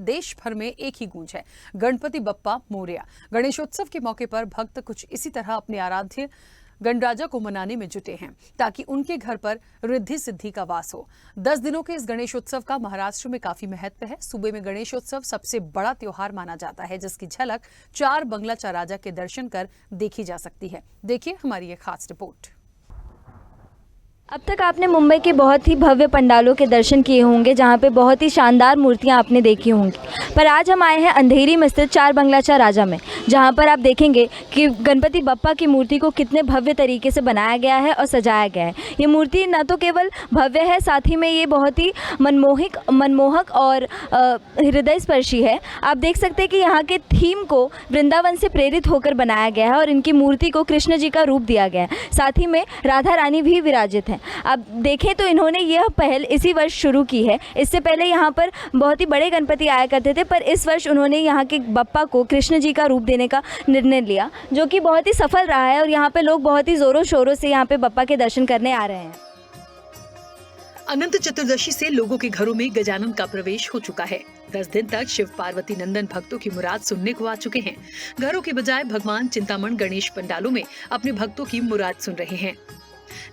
देश भर में एक ही गूंज है, गणपति बप्पा मोरया। गणेशोत्सव के मौके पर भक्त कुछ इसी तरह अपने आराध्य गणराजा को मनाने में जुटे हैं ताकि उनके घर पर रिद्धि सिद्धि का वास हो। 10 दिनों के इस गणेशोत्सव का महाराष्ट्र में काफी महत्व है। सूबे में गणेशोत्सव सबसे बड़ा त्योहार माना जाता है, जिसकी झलक 4 बंगला राजा के दर्शन कर देखी जा सकती है। देखिए हमारी ये खास रिपोर्ट। अब तक आपने मुंबई के बहुत ही भव्य पंडालों के दर्शन किए होंगे, जहां पे बहुत ही शानदार मूर्तियां आपने देखी होंगी, पर आज हम आए हैं अंधेरी में स्थित 4 बंगला राजा में, जहां पर आप देखेंगे कि गणपति बप्पा की मूर्ति को कितने भव्य तरीके से बनाया गया है और सजाया गया है। ये मूर्ति न तो केवल भव्य है, साथ ही में ये बहुत ही मनमोहक और हृदय स्पर्शी है। आप देख सकते हैं कि यहाँ के थीम को वृंदावन से प्रेरित होकर बनाया गया है और इनकी मूर्ति को कृष्ण जी का रूप दिया गया है। साथ ही में राधा रानी भी विराजित हैं। आप देखें तो इन्होंने यह पहल इसी वर्ष शुरू की है। इससे पहले यहाँ पर बहुत ही बड़े गणपति आया करते थे, पर इस वर्ष उन्होंने यहाँ के बप्पा को कृष्ण जी का रूप देने का निर्णय लिया, जो कि बहुत ही सफल रहा है और यहाँ पे लोग बहुत ही जोरों शोरों से यहाँ पे बप्पा के दर्शन करने आ रहे हैं। अनंत चतुर्दशी से लोगों के घरों में गजानन का प्रवेश हो चुका है। 10 दिन तक शिव पार्वती नंदन भक्तों की मुराद सुनने को आ चुके हैं। घरों के बजाय भगवान चिंतामण गणेश पंडालों में अपने भक्तों की मुराद सुन रहे हैं,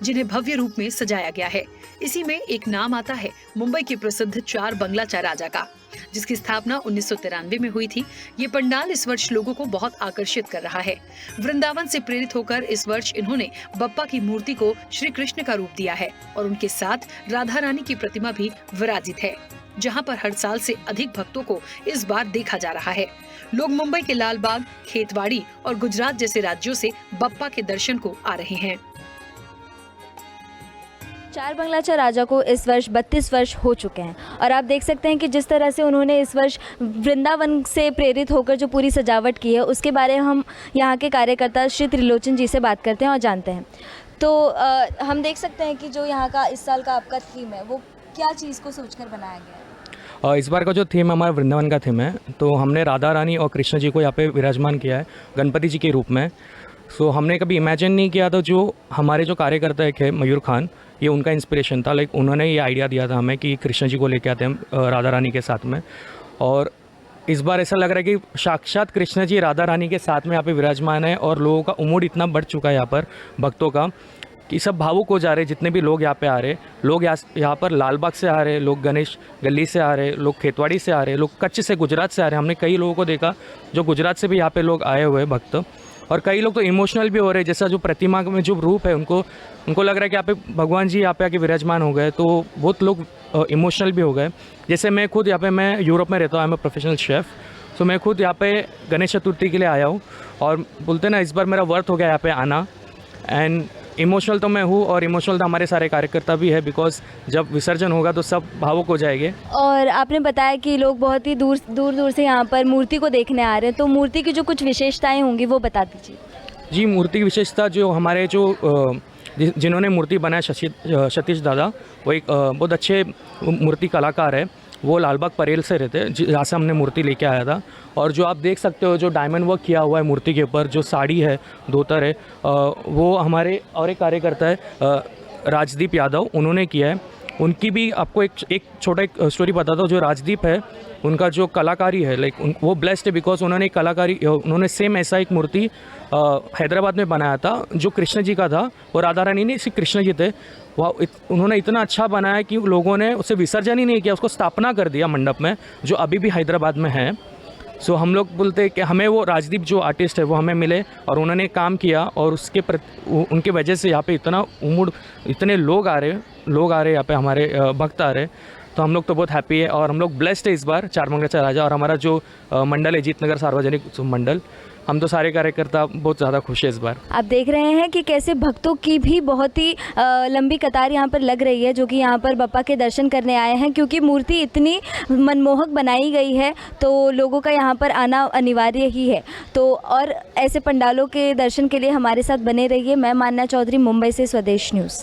जिन्हें भव्य रूप में सजाया गया है। इसी में एक नाम आता है मुंबई के प्रसिद्ध 4 बंगला राजा का, जिसकी स्थापना 1993 में हुई थी। ये पंडाल इस वर्ष लोगों को बहुत आकर्षित कर रहा है। वृंदावन से प्रेरित होकर इस वर्ष इन्होंने बप्पा की मूर्ति को श्री कृष्ण का रूप दिया है और उनके साथ राधा रानी की प्रतिमा भी विराजित है, जहां पर हर साल से अधिक भक्तों को इस बार देखा जा रहा है। लोग मुंबई के लालबाग, खेतवाड़ी और गुजरात जैसे राज्यों से बप्पा के दर्शन को आ रहे हैं। 4 बंगला राजा को इस वर्ष 32 वर्ष हो चुके हैं और आप देख सकते हैं कि जिस तरह से उन्होंने इस वर्ष वृंदावन से प्रेरित होकर जो पूरी सजावट की है, उसके बारे में हम यहाँ के कार्यकर्ता श्री त्रिलोचन जी से बात करते हैं और जानते हैं। तो हम देख सकते हैं कि जो यहाँ का इस साल का आपका थीम है, वो क्या चीज़ को सोचकर बनाया गया है? इस बार का जो थीम हमारा वृंदावन का थीम है, तो हमने राधा रानी और कृष्ण जी को यहाँ पे विराजमान किया है गणपति जी के रूप में। सो हमने कभी इमेजिन नहीं किया था। जो हमारे जो कार्यकर्ता है मयूर खान, ये उनका इंस्पिरेशन था। लाइक उन्होंने ये आइडिया दिया था हमें कि कृष्ण जी को लेके आते हैं राधा रानी के साथ में, और इस बार ऐसा लग रहा है कि साक्षात कृष्ण जी राधा रानी के साथ में यहाँ पे विराजमान है और लोगों का उमड़ इतना बढ़ चुका है यहाँ पर भक्तों का कि सब भावुक हो जा रहे हैं। जितने भी लोग यहाँ पे आ रहे, लोग यहाँ पर लालबाग से आ रहे, लोग गणेश गली से आ रहे, लोग खेतवाड़ी से आ रहे, लोग कच्छ से गुजरात से आ रहे। हमने कई लोगों को देखा जो गुजरात से भी यहाँ पे लोग आए हुए हैं भक्त, और कई लोग तो इमोशनल भी हो रहे हैं। जैसा जो प्रतिमा में जो रूप है, उनको लग रहा है कि यहाँ पे भगवान जी यहाँ पे आके विराजमान हो गए, तो बहुत लोग इमोशनल भी हो गए। जैसे मैं खुद यहाँ पे, मैं यूरोप में रहता हूँ, I am a professional chef, तो मैं खुद यहाँ पे गणेश चतुर्थी के लिए आया हूँ और बोलते ना इस बार मेरा वर्थ हो गया यहाँ पे आना। एंड इमोशनल तो मैं हूँ और इमोशनल तो हमारे सारे कार्यकर्ता भी है, बिकॉज जब विसर्जन होगा तो सब भावुक हो जाएंगे। और आपने बताया कि लोग बहुत ही दूर से यहाँ पर मूर्ति को देखने आ रहे हैं, तो मूर्ति की जो कुछ विशेषताएं होंगी वो बता दीजिए। जी, मूर्ति की विशेषता जो हमारे जो जिन्होंने मूर्ति बनाया सतीश दादा, वो एक बहुत अच्छे मूर्ति कलाकार है। वो लालबाग परेल से रहते हैं, जहाँ से हमने मूर्ति लेके आया था। और जो आप देख सकते हो जो डायमंड वर्क किया हुआ है मूर्ति के ऊपर, जो साड़ी है, धोतर है, वो हमारे और एक कार्यकर्ता है राजदीप यादव, उन्होंने किया है। उनकी भी आपको एक छोटा एक स्टोरी बताता हूँ। जो राजदीप है, उनका जो कलाकारी है, लाइक वो ब्लेस्ड है बिकॉज उन्होंने सेम ऐसा एक मूर्ति हैदराबाद में बनाया था जो कृष्ण जी का था। वो राधा रानी नहीं, सिर्फ कृष्ण जी थे। वह उन्होंने इतना अच्छा बनाया कि लोगों ने उसे विसर्जन ही नहीं किया, उसको स्थापना कर दिया मंडप में, जो अभी भी हैदराबाद में है। सो हम लोग बोलते हैं कि हमें वो राजदीप जो आर्टिस्ट है वो हमें मिले और उन्होंने काम किया, और उनके वजह से यहाँ पे इतने लोग आ रहे यहाँ पे, हमारे भक्त आ रहे। तो हम लोग तो बहुत हैप्पी है और हम लोग ब्लेस्ड है इस बार 4 बंगला राजा। और हमारा जो मंडल है जीतनगर सार्वजनिक मंडल, हम तो सारे कार्यकर्ता बहुत ज़्यादा खुश है इस बार। आप देख रहे हैं कि कैसे भक्तों की भी बहुत ही लंबी कतार यहाँ पर लग रही है, जो कि यहाँ पर बप्पा के दर्शन करने आए हैं, क्योंकि मूर्ति इतनी मनमोहक बनाई गई है, तो लोगों का यहाँ पर आना अनिवार्य ही है। तो और ऐसे पंडालों के दर्शन के लिए हमारे साथ बने रहिए। मैं मान्या चौधरी, मुंबई से स्वदेश न्यूज़।